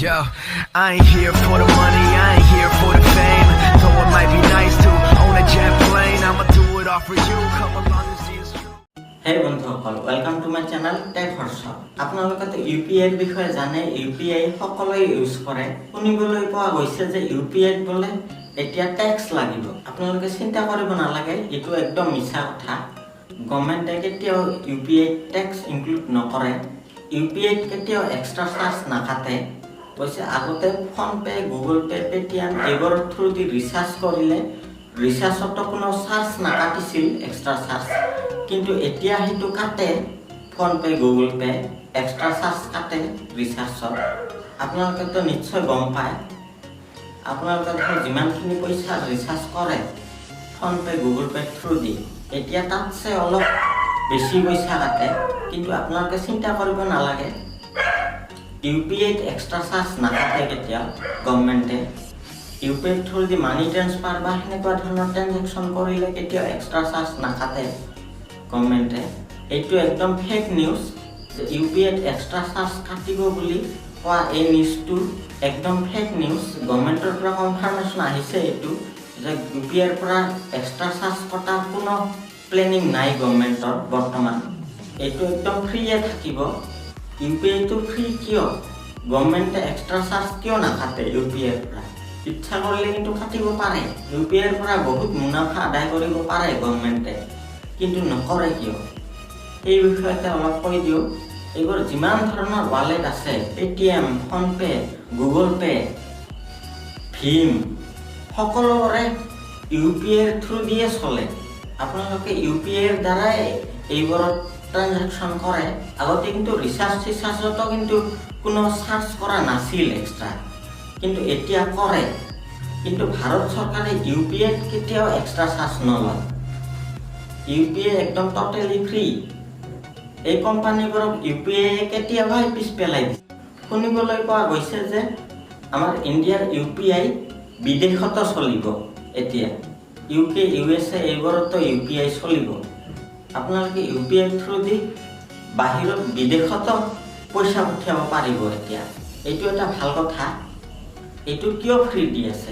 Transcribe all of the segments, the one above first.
Yo, I ain't here for the money, I ain't here for the fame. Though it might be nice to own a jet plane, I'ma do it all for you. Come along and see it's true. Hey বন্ধুসকল, welcome to my channel tech Harsha. আপোনালোকে তো UPI ৰ বিষয়ে জানে, UPI সকলোৱে use কৰে। শুনিবলৈ পোৱা গৈছে যে UPI বোলে এতিয়া ট্যাক্স লাগিব। আপোনালোকে চিন্তা কৰিব নালাগে, এইটো একদম মিছা কথা। গভৰ্ণমেণ্টে কেতিয়াও UPI ট্যাক্স ইনক্লুড নকৰে। UPI কেতিয়াও এক্সট্ৰা চাৰ্জ নাকাটে। কৈছে আগতে ফোনপে, গুগল পে, পেটিএম এইবোৰৰ থ্ৰু দি ৰিচাৰ্জ কৰিলে ৰিচাৰ্জতো কোনো চাৰ্জ নাকাটিছিল, এক্সট্ৰা চাৰ্জ। কিন্তু এতিয়া সেইটো কাটে, PhonePe, Google pay extra charge কাটে ৰিচাৰ্জত। আপোনালোকেতো নিশ্চয় গম পায়। আপোনালোকে ধৰক যিমানখিনি পইচা ৰিচাৰ্জ কৰে ফোনপে, গুগল পে থ্ৰু দি, এতিয়া তাতছে অলপ বেছি পইচা কাটে। কিন্তু আপোনালোকে চিন্তা কৰিব নালাগে, UPI এক্সট্ৰা চাৰ্জ নাকাটে কেতিয়াও গভৰ্ণমেণ্টে। UPI থ্ৰু দি মানি ট্ৰান্সফাৰ বা সেনেকুৱা ধৰণৰ ট্ৰানজেকশ্যন কৰিলে কেতিয়াও এক্সট্ৰা চাৰ্জ নাকাটে গভৰ্ণমেণ্টে। এইটো একদম ফেক নিউজ যে UPI এক্সট্ৰা চাৰ্জ কাটিব বুলি কোৱা এই নিউজটো একদম ফেক নিউজ। গভৰ্ণমেণ্টৰ পৰা কনফাৰ্মেশ্যন আহিছে এইটো যে UPI ৰ পৰা এক্সট্ৰা চাৰ্জ কটাৰ কোনো প্লেনিং নাই গভৰ্ণমেণ্টৰ বৰ্তমান। এইটো একদম ফ্ৰীয়ে থাকিব। UPIটো ফ্ৰী কিয়? গভৰ্ণমেণ্টে এক্সট্ৰা চাৰ্জ কিয় নাকাটে UPI ৰ পৰা? ইচ্ছা কৰিলে কিন্তু কাটিব পাৰে। UPI ৰ পৰা বহুত মুনাফা আদায় কৰিব পাৰে গভৰ্ণমেণ্টে, কিন্তু নকৰে কিয়? এই বিষয়তে অলপ কৈ দিওঁ। এইবোৰ যিমান ধৰণৰ ৱালেট আছে, পেটিএম, ফোনপে, গুগল পে, ভীম, সকলোৰে UPI ৰ থ্ৰু দিয়ে চলে। আপোনালোকে UPI ৰ দ্বাৰাই এইবোৰত ট্ৰানজেকশ্যন কৰে। আগতে কিন্তু ৰিচাৰ্জতো কিন্তু কোনো চাৰ্জ কৰা নাছিল এক্সট্ৰা, কিন্তু এতিয়া কৰে। কিন্তু ভাৰত চৰকাৰে UPI কেতিয়াও এক্সট্ৰা চাৰ্জ নলয়। UPI একদম টটেলি ফ্ৰী। এই কোম্পানীবোৰক UPI কেতিয়াবাই পিছ পেলাই দিছে। শুনিবলৈ পোৱা গৈছে যে আমাৰ ইণ্ডিয়াৰ UPI বিদেশতো চলিব এতিয়া। UK, USA এইবোৰতো UPI চলিব। আপোনালোকে UPI থ্ৰু দি বাহিৰত বিদেশতো পইচা পঠিয়াব পাৰিব এতিয়া। এইটো এটা ভাল কথা। এইটো কিয় ফ্ৰী দি আছে?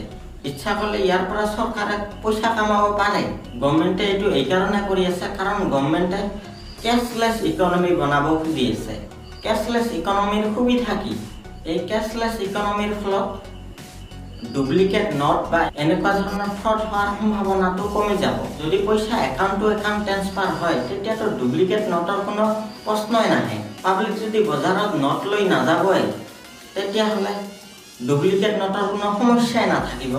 ইচ্ছা কৰিলে ইয়াৰ পৰা চৰকাৰে পইচা কামাব পাৰে। গভৰ্ণমেণ্টে এইটো এইকাৰণে কৰি আছে কাৰণ গভৰ্ণমেণ্টে কেছলেছ ইকনমি বনাব খুজি আছে। কেছলেছ ইকনমিৰ সুবিধা কি? এই কেছলেছ ইকনমিৰ ফলত ডুপ্লিকেট নোট বা এনেকুৱা ধৰণৰ ফ্ৰড হোৱাৰ সম্ভাৱনাটো কমি যাব। যদি পইচা একাউণ্ট টু একাউণ্ট ট্ৰান্সফাৰ হয়, তেতিয়াতো ডুপ্লিকেট নোটৰ কোনো প্ৰশ্নই নাহে। পাব্লিক যদি বজাৰত নোট লৈ নাযাবই, তেতিয়াহ'লে ডুপ্লিকেট নোটৰ কোনো সমস্যাই নাথাকিব।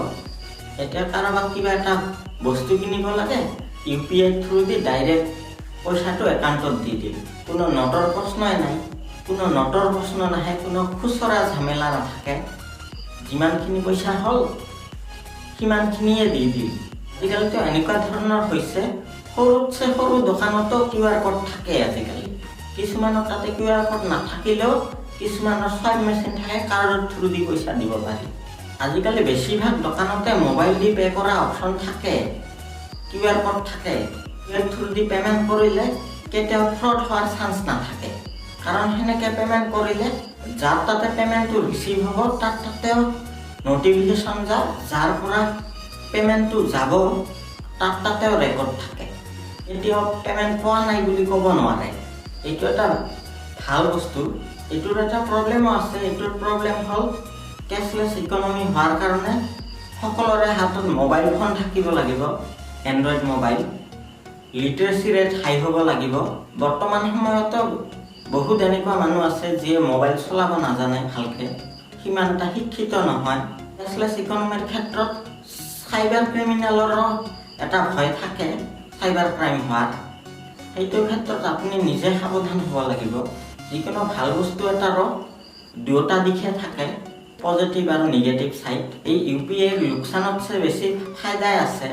এতিয়া কাৰোবাক কিবা এটা বস্তু কিনিব লাগে, UPI থ্ৰু দি ডাইৰেক্ট পইচাটো একাউণ্টত দি দিল। কোনো নোটৰ প্ৰশ্নই নাই, কোনো নোটৰ প্ৰশ্ন নাহে, কোনো খুচৰা ঝামেলা নাথাকে। যিমানখিনি পইচা হ'ল সিমানখিনিয়ে দি দিল। আজিকালিতো এনেকুৱা ধৰণৰ হৈছে, সৰুতছে সৰু দোকানতো QR কোড থাকে আজিকালি। কিছুমানৰ তাতে QR কোড নাথাকিলেও কিছুমানৰ চুৱাইপ মেচিন থাকে, কাৰ্ডৰ থ্ৰু দি পইচা দিব পাৰি। আজিকালি বেছিভাগ দোকানতে মোবাইল দি পে' কৰা অপশ্যন থাকে, QR কোড থাকে। QR থ্ৰু দি পে'মেণ্ট কৰিলে কেতিয়াও ফ্ৰড হোৱাৰ চান্স নাথাকে। কাৰণ সেনেকৈ পে'মেণ্ট কৰিলে যাৰ তাতে পে'মেণ্টটো ৰিচিভ হ'ব তাৰ তাতেও নটিফিকেশ্যন যায়, যাৰ পৰা পে'মেণ্টটো যাব তাৰ তাতেও ৰেকৰ্ড থাকে। কেতিয়াও পে'মেণ্ট পোৱা নাই বুলি ক'ব নোৱাৰে। এইটো এটা ভাল বস্তু। এইটোৰ এটা প্ৰব্লেমো আছে। এইটোৰ প্ৰব্লেম হ'ল কেছলেছ ইকনমি হোৱাৰ কাৰণে সকলোৰে হাতত মোবাইল ফোন থাকিব লাগিব, এণ্ড্ৰইড মোবাইল। লিটাৰেচি ৰেট হাই হ'ব লাগিব। বৰ্তমান সময়তো বহুত এনেকুৱা মানুহ আছে যিয়ে মোবাইল চলাব নাজানে ভালকৈ, সিমান এটা শিক্ষিত নহয়। কেছলেছ ইকনমিৰ ক্ষেত্ৰত চাইবাৰ ক্ৰিমিনেলৰো এটা ভয় থাকে, চাইবাৰ ক্ৰাইম হোৱাৰ। সেইটো ক্ষেত্ৰত আপুনি নিজে সাৱধান হ'ব লাগিব। যিকোনো ভাল বস্তু এটাৰো দুয়োটা দিশে থাকে, পজিটিভ আৰু নিগেটিভ ছাইড। এই UPI লোকচানতছে বেছি ফাইদাই আছে।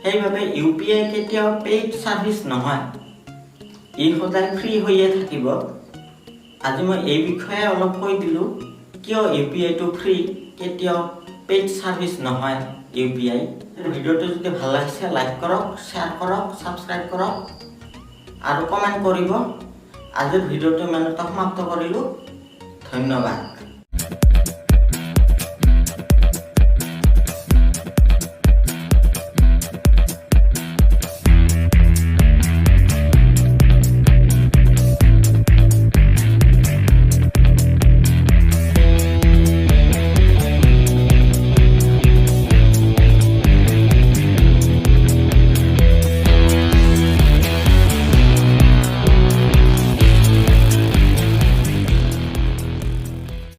সেইবাবে UPI কেতিয়াও পেইড ছাৰ্ভিচ নহয়, ই সদায় ফ্ৰী হৈয়ে থাকিব। আজি মই এই বিষয়ে অলপ কৈ দিলোঁ, কিয় UPIটো ফ্ৰী, কেতিয়াও পেইড ছাৰ্ভিচ নহয় UPI। ভিডিঅ'টো যদি ভাল লাগিছে লাইক কৰক, শ্বেয়াৰ কৰক, ছাবস্ক্ৰাইব কৰক আৰু কমেণ্ট কৰিব। আজিৰ ভিডিঅ'টো ইমানতে সমাপ্ত কৰিলোঁ। ধন্যবাদ।